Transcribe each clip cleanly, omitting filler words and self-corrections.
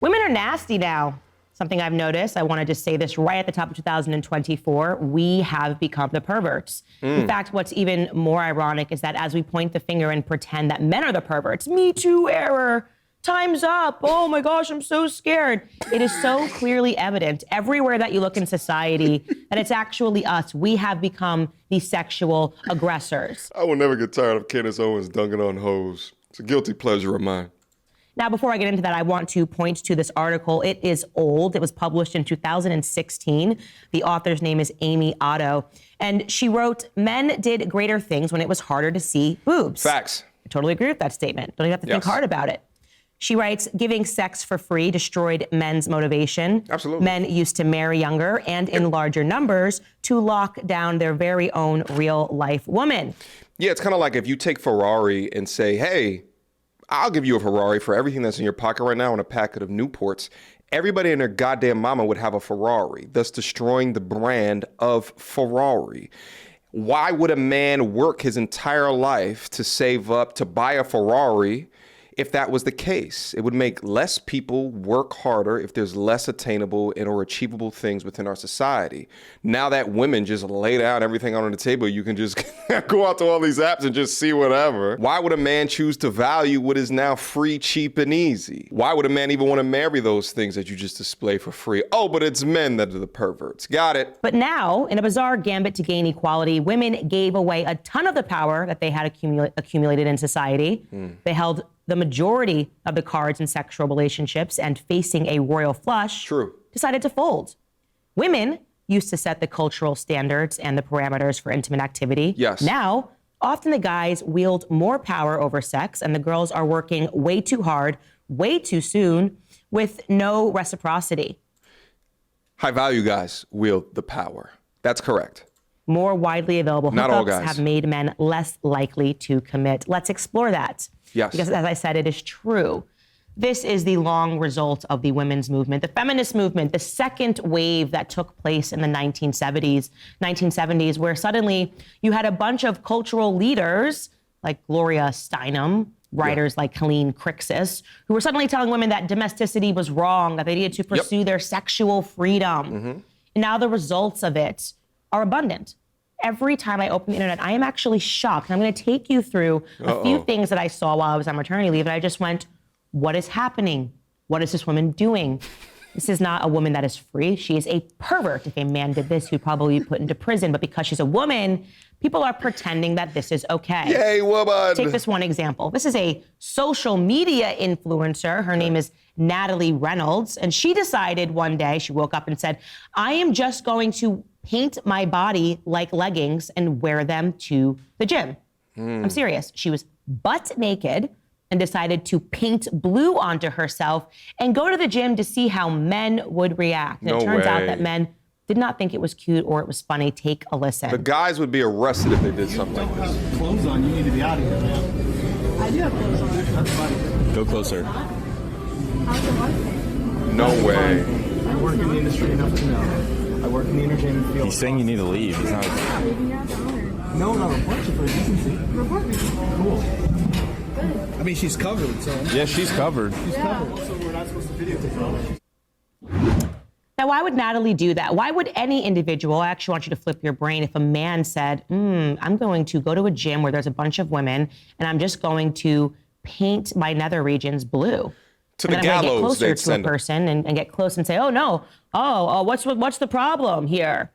Women are nasty now. Something I've noticed. I want to just say this right at the top of 2024. We have become the perverts. In fact, what's even more ironic is that as we point the finger and pretend that men are the perverts, Me Too error, time's up, oh my gosh, I'm so scared. It is so clearly evident everywhere that you look in society that it's actually us. We have become the sexual aggressors. I will never get tired of Candace Owens dunking on hoes. It's a guilty pleasure of mine. Now, before I get into that, I want to point to this article. It is old. It was published in 2016. The author's name is Amy Otto. And she wrote, men did greater things when it was harder to see boobs. Facts. I totally agree with that statement. Don't even have to think hard about it. She writes, giving sex for free destroyed men's motivation. Absolutely. Men used to marry younger and in larger numbers to lock down their very own real life woman. Yeah, it's kind of like if you take Ferrari and say, hey, I'll give you a Ferrari for everything that's in your pocket right now and a packet of Newports. Everybody and their goddamn mama would have a Ferrari, thus destroying the brand of Ferrari. Why would a man work his entire life to save up to buy a Ferrari if that was the case? It would make less people work harder if there's less attainable and or achievable things within our society. Now that women just lay down everything on the table, you can just go out to all these apps and just see whatever. Why would a man choose to value what is now free, cheap, and easy? Why would a man even want to marry those things that you just display for free? Oh, but it's men that are the perverts. Got it. But now, in a bizarre gambit to gain equality, women gave away a ton of the power that they had accumulated in society. They held the majority of the cards in sexual relationships, and facing a royal flush, decided to fold. Women used to set the cultural standards and the parameters for intimate activity. Yes. Now, often the guys wield more power over sex, and the girls are working way too hard, way too soon, with no reciprocity. High value guys wield the power. That's correct. More widely available Not all hookups guys have made men less likely to commit. Let's explore that. Yes. Because as I said, it is true. This is the long result of the women's movement, the feminist movement, the second wave that took place in the 1970s, where suddenly you had a bunch of cultural leaders like Gloria Steinem, writers like Helene Crixus, who were suddenly telling women that domesticity was wrong, that they needed to pursue their sexual freedom. And now the results of it are abundant. Every time I open the internet, I am actually shocked. I'm going to take you through a few things that I saw while I was on maternity leave, and I just went, what is happening? What is this woman doing? This is not a woman that is free. She is a pervert. If a man did this, he'd probably be put into prison. But because she's a woman, people are pretending that this is okay. Yay, woman! Take this one example. This is a social media influencer. Her name is Natalie Reynolds. And she decided one day, she woke up and said, I am just going to paint my body like leggings and wear them to the gym. I'm serious. She was butt naked and decided to paint blue onto herself and go to the gym to see how men would react. And it turns out that men did not think it was cute or it was funny. Take a listen. The guys would be arrested if they did something like this. You don't have clothes on. You need to be out of here, man. I do have clothes on. That's funny. Go closer. How's it working? No way. I work in the industry enough to know. I work in the entertainment field. He's saying you need to leave. He's not. Yeah, leaving you out the owner. No, not report you for decency. Report me. Cool. Good. I mean, she's covered, so. Yeah, she's covered. She's covered. Also, we're not supposed to videotape her. Now, why would Natalie do that? Why would any individual, I actually want you to flip your brain, if a man said, I'm going to go to a gym where there's a bunch of women and I'm just going to paint my nether regions blue. To and the then I'm gallows, gonna get closer they'd to a send them. person and get close and say, oh no, what's the problem here?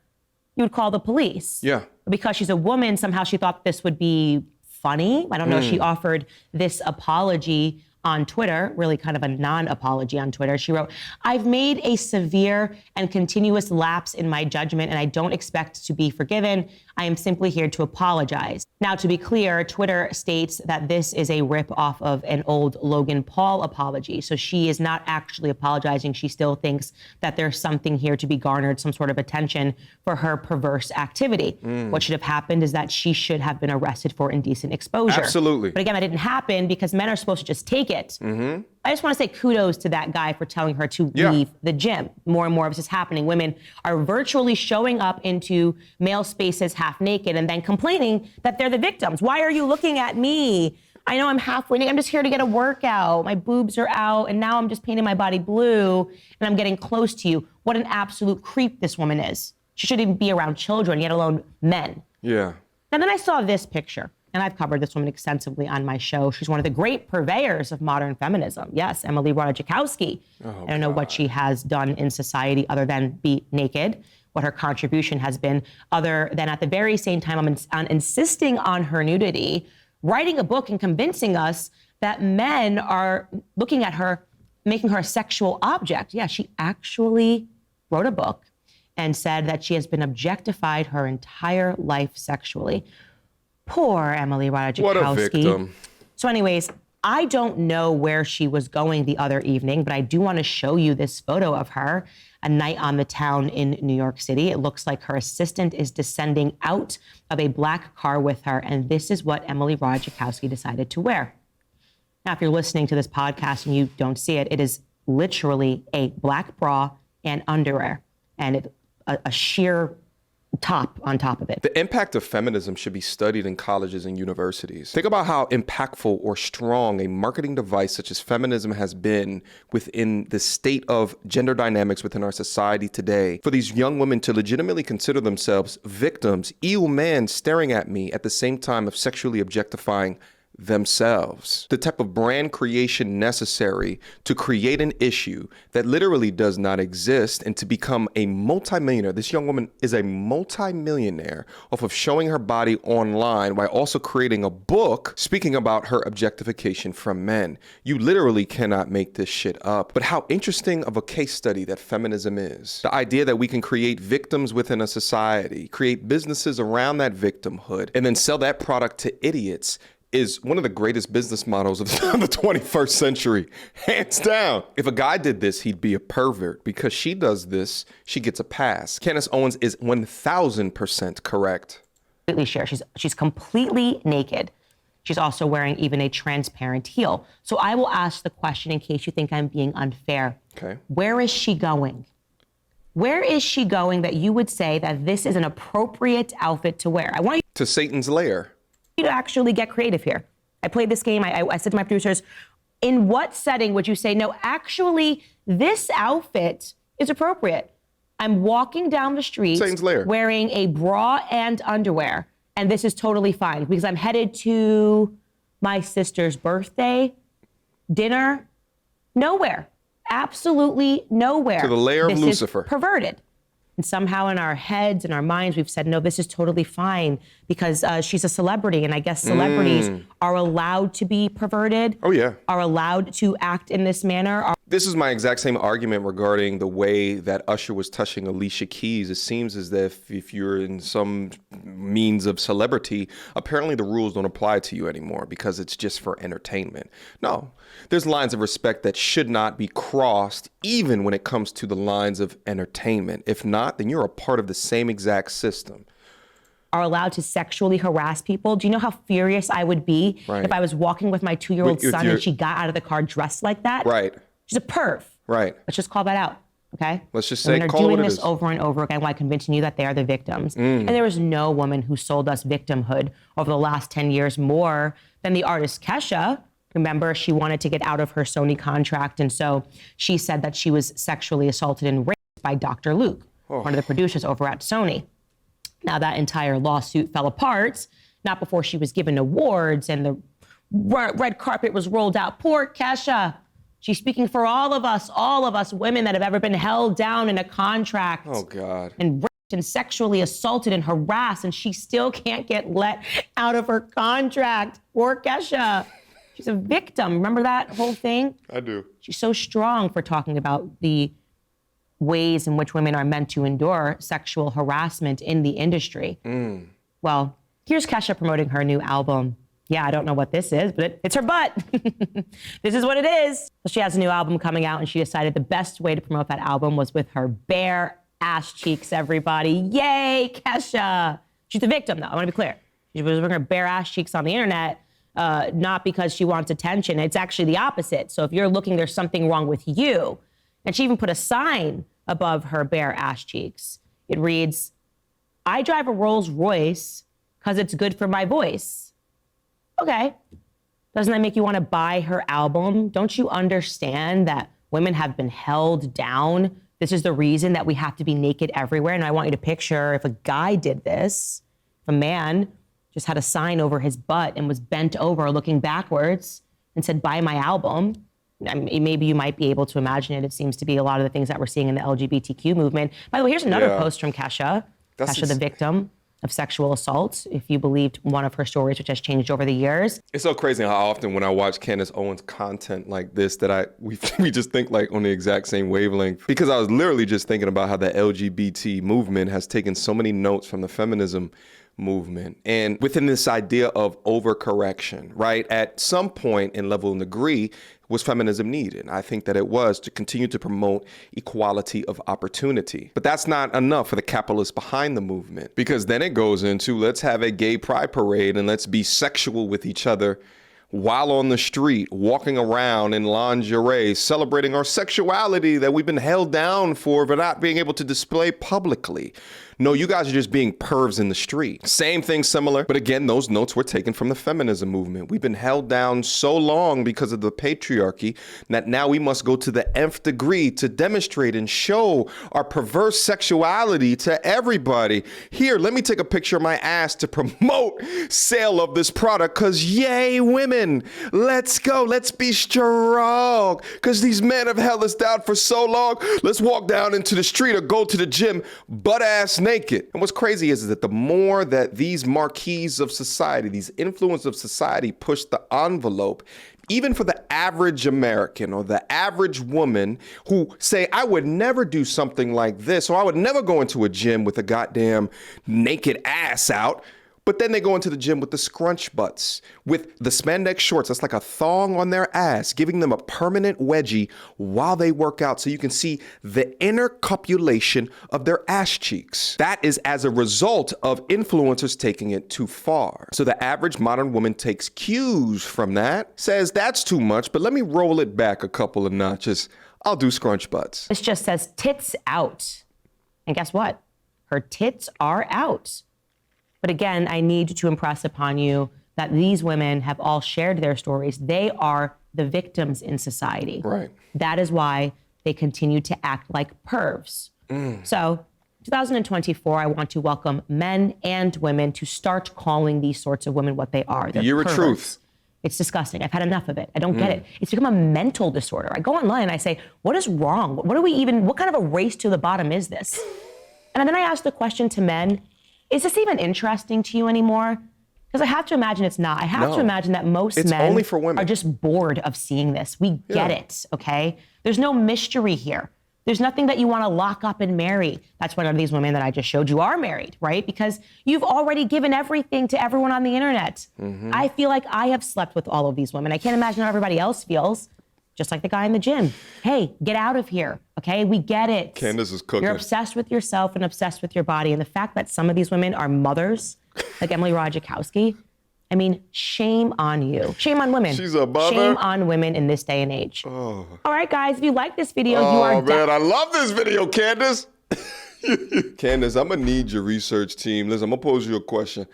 You would call the police. Yeah. Because she's a woman, somehow she thought this would be funny. I don't know. She offered this apology on Twitter, really kind of a non-apology on Twitter. She wrote, I've made a severe and continuous lapse in my judgment, and I don't expect to be forgiven. I am simply here to apologize. Now, to be clear, Twitter states that this is a rip off of an old Logan Paul apology. So she is not actually apologizing. She still thinks that there's something here to be garnered, some sort of attention for her perverse activity. What should have happened is that she should have been arrested for indecent exposure. Absolutely. But again, that didn't happen because men are supposed to just take it. I just want to say kudos to that guy for telling her to leave the gym. More and more of this is happening. Women are virtually showing up into male spaces half naked and then complaining that they're the victims. Why are you looking at me? I know I'm halfway naked. I'm just here to get a workout. My boobs are out, and now I'm just painting my body blue, and I'm getting close to you. What an absolute creep this woman is. She shouldn't even be around children, yet alone men. Yeah. And then I saw this picture, and I've covered this woman extensively on my show. She's one of the great purveyors of modern feminism. Yes, Emily Ratajkowski. I don't know what she has done in society other than be naked, what her contribution has been, other than at the very same time on insisting on her nudity, writing a book and convincing us that men are looking at her, making her a sexual object. Yeah, she actually wrote a book and said that she has been objectified her entire life sexually. Poor Emily Ratajkowski. What a victim. So anyways, I don't know where she was going the other evening, but I do want to show you this photo of her, a night on the town in New York City. It looks like her assistant is descending out of a black car with her, and this is what Emily Ratajkowski decided to wear. Now, if you're listening to this podcast and you don't see it, it is literally a black bra and underwear, and a sheer top on top of it. The impact of feminism should be studied in colleges and universities. Think about how impactful or strong a marketing device such as feminism has been within the state of gender dynamics within our society today. For these young women to legitimately consider themselves victims, ew man staring at me at the same time of sexually objectifying themselves. The type of brand creation necessary to create an issue that literally does not exist and to become a multimillionaire. This young woman is a multimillionaire off of showing her body online while also creating a book speaking about her objectification from men. You literally cannot make this shit up. But how interesting of a case study that feminism is. The idea that we can create victims within a society, create businesses around that victimhood, and then sell that product to idiots is one of the greatest business models of the 21st century, hands down. If a guy did this, he'd be a pervert. Because she does this, she gets a pass. Candace Owens is 1,000% correct. Completely share. She's completely naked. She's also wearing even a transparent heel. So I will ask the question in case you think I'm being unfair. Okay. Where is she going? Where is she going that you would say that this is an appropriate outfit to wear? I want you To Satan's lair. to actually get creative here. I played this game. I said to my producers, in what setting would you say, no, actually, this outfit is appropriate? I'm walking down the street Satan's lair. wearing a bra and underwear, and this is totally fine because I'm headed to my sister's birthday dinner. Nowhere. Absolutely nowhere. To the lair of This Lucifer. is perverted. And somehow in our heads and our minds, we've said, no, this is totally fine because she's a celebrity. And I guess celebrities are allowed to be perverted. Oh, yeah. Are allowed to act in this manner. This is my exact same argument regarding the way that Usher was touching Alicia Keys. It seems as if you're in some means of celebrity, apparently the rules don't apply to you anymore because it's just for entertainment. No, there's lines of respect that should not be crossed, even when it comes to the lines of entertainment. If not, then you're a part of the same exact system. Are allowed to sexually harass people. Do you know how furious I would be if I was walking with my 2-year-old With son your- and she got out of the car dressed like that? Right. She's a perv. Right. Let's just call that out, okay? Let's just And say, they're call it doing what it this is. over and over again while convincing you that they are the victims. And there was no woman who sold us victimhood over the last 10 years more than the artist Kesha. Remember, she wanted to get out of her Sony contract, and so she said that she was sexually assaulted and raped by Dr. Luke, one of the producers over at Sony. Now, that entire lawsuit fell apart, not before she was given awards and the red carpet was rolled out. Poor Kesha. She's speaking for all of us women that have ever been held down in a contract. Oh, God. And raped and sexually assaulted and harassed, and she still can't get let out of her contract. Poor Kesha. She's a victim. Remember that whole thing? I do. She's so strong for talking about the ways in which women are meant to endure sexual harassment in the industry. Well, here's Kesha promoting her new album. Yeah, I don't know what this is, but it's her butt. This is what it is. So she has a new album coming out, and she decided the best way to promote that album was with her bare ass cheeks, everybody. Yay, Kesha. She's a victim, though. I want to be clear. She was wearing her bare ass cheeks on the internet, not because she wants attention. It's actually the opposite. So if you're looking, there's something wrong with you. And she even put a sign above her bare ass cheeks. It reads, I drive a Rolls Royce because it's good for my voice. Okay. Doesn't that make you want to buy her album? Don't you understand that women have been held down? This is the reason that we have to be naked everywhere. And I want you to picture if a guy did this, if a man just had a sign over his butt and was bent over looking backwards and said, buy my album. I mean, maybe you might be able to imagine it. It seems to be a lot of the things that we're seeing in the LGBTQ movement. By the way, here's another post from Kesha. Kesha, the victim of sexual assault, if you believed one of her stories, which has changed over the years. It's so crazy how often when I watch Candace Owens content like this that we just think like on the exact same wavelength. Because I was literally just thinking about how the LGBT movement has taken so many notes from the feminism movement. And within this idea of overcorrection, right? At some point in level and degree, was feminism needed? I think that it was to continue to promote equality of opportunity. But that's not enough for the capitalists behind the movement, because then it goes into let's have a gay pride parade and let's be sexual with each other while on the street, walking around in lingerie, celebrating our sexuality that we've been held down for not being able to display publicly. No, you guys are just being pervs in the street. Same thing, similar. But again, those notes were taken from the feminism movement. We've been held down so long because of the patriarchy that now we must go to the nth degree to demonstrate and show our perverse sexuality to everybody. Here, let me take a picture of my ass to promote sale of this product, because yay, women, let's go. Let's be strong, because these men have held us down for so long. Let's walk down into the street or go to the gym butt ass naked. And what's crazy is that the more that these marquees of society, these influences of society push the envelope, even for the average American or the average woman who say, I would never do something like this, or I would never go into a gym with a goddamn naked ass out. But then they go into the gym with the scrunch butts, with the spandex shorts. That's like a thong on their ass, giving them a permanent wedgie while they work out so you can see the inner copulation of their ass cheeks. That is as a result of influencers taking it too far. So the average modern woman takes cues from that, says that's too much, but let me roll it back a couple of notches. I'll do scrunch butts. This just says tits out. And guess what? Her tits are out. But again, I need to impress upon you that these women have all shared their stories. They are the victims in society. Right. That is why they continue to act like pervs. So 2024, I want to welcome men and women to start calling these sorts of women what they are. They're Year of perverts. truth. It's disgusting. I've had enough of it. I don't get it. It's become a mental disorder. I go online and I say, what is wrong? What kind of a race to the bottom is this? And then I ask the question to men, is this even interesting to you anymore? Because I have to imagine it's not. I have to imagine that most It's men only for women. are just bored of seeing this. We get it, okay? There's no mystery here. There's nothing that you want to lock up and marry. That's why none of these women that I just showed you are married, right? Because you've already given everything to everyone on the internet. I feel like I have slept with all of these women. I can't imagine how everybody else feels. Just like the guy in the gym. Hey, get out of here, okay? We get it. Candace is cooking. You're obsessed with yourself and obsessed with your body. And the fact that some of these women are mothers, like Emily Ratajkowski, I mean, shame on you. Shame on women. She's a mother. Shame on women in this day and age. All right, guys, if you like this video, you are... Oh, man, I love this video, Candace. Candace, I'm going to need your research team. Listen, I'm going to pose you a question.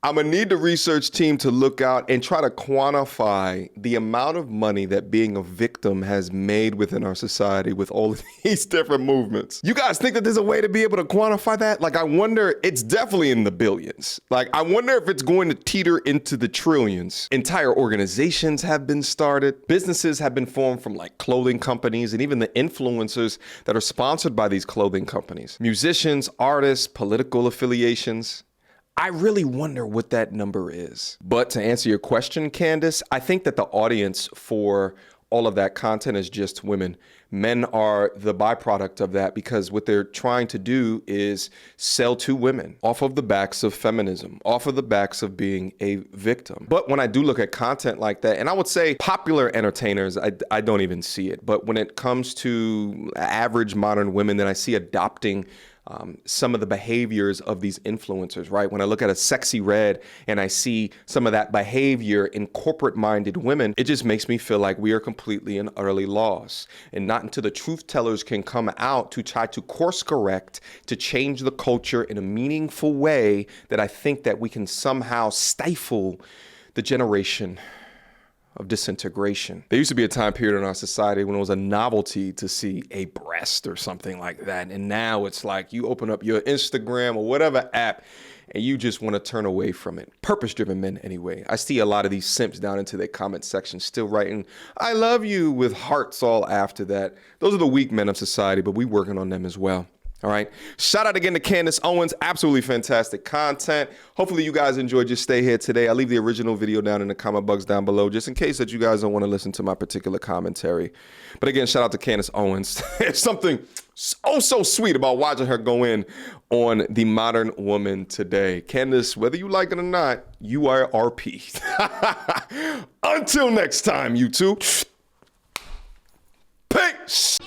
I'm going to need the research team to look out and try to quantify the amount of money that being a victim has made within our society with all of these different movements. You guys think that there's a way to be able to quantify that? Like, I wonder, it's definitely in the billions. Like, I wonder if it's going to teeter into the trillions. Entire organizations have been started. Businesses have been formed from like clothing companies and even the influencers that are sponsored by these clothing companies. Musicians, artists, political affiliations. I really wonder what that number is. But to answer your question, Candace, I think that the audience for all of that content is just women. Men are the byproduct of that because what they're trying to do is sell to women off of the backs of feminism, off of the backs of being a victim. But when I do look at content like that, and I would say popular entertainers, I don't even see it. But when it comes to average modern women that I see adopting some of the behaviors of these influencers, right? When I look at a Sexy Red and I see some of that behavior in corporate-minded women, it just makes me feel like we are completely and utterly lost. And not until the truth tellers can come out to try to course correct, to change the culture in a meaningful way, that I think that we can somehow stifle the generation of disintegration. There used to be a time period in our society when it was a novelty to see a breast or something like that. And now it's like you open up your Instagram or whatever app and you just want to turn away from it. Purpose-driven men, anyway. I see a lot of these simps down into their comment section still writing, "I love you," with hearts all after that. Those are the weak men of society, but we working on them as well. All right. Shout out again to Candace Owens. Absolutely fantastic content. Hopefully you guys enjoyed your stay here today. I'll leave the original video down in the comment box down below, just in case that you guys don't want to listen to my particular commentary. But again, shout out to Candace Owens. There's something so sweet about watching her go in on the modern woman today. Candace, whether you like it or not, you are RP. Until next time, you two. Peace.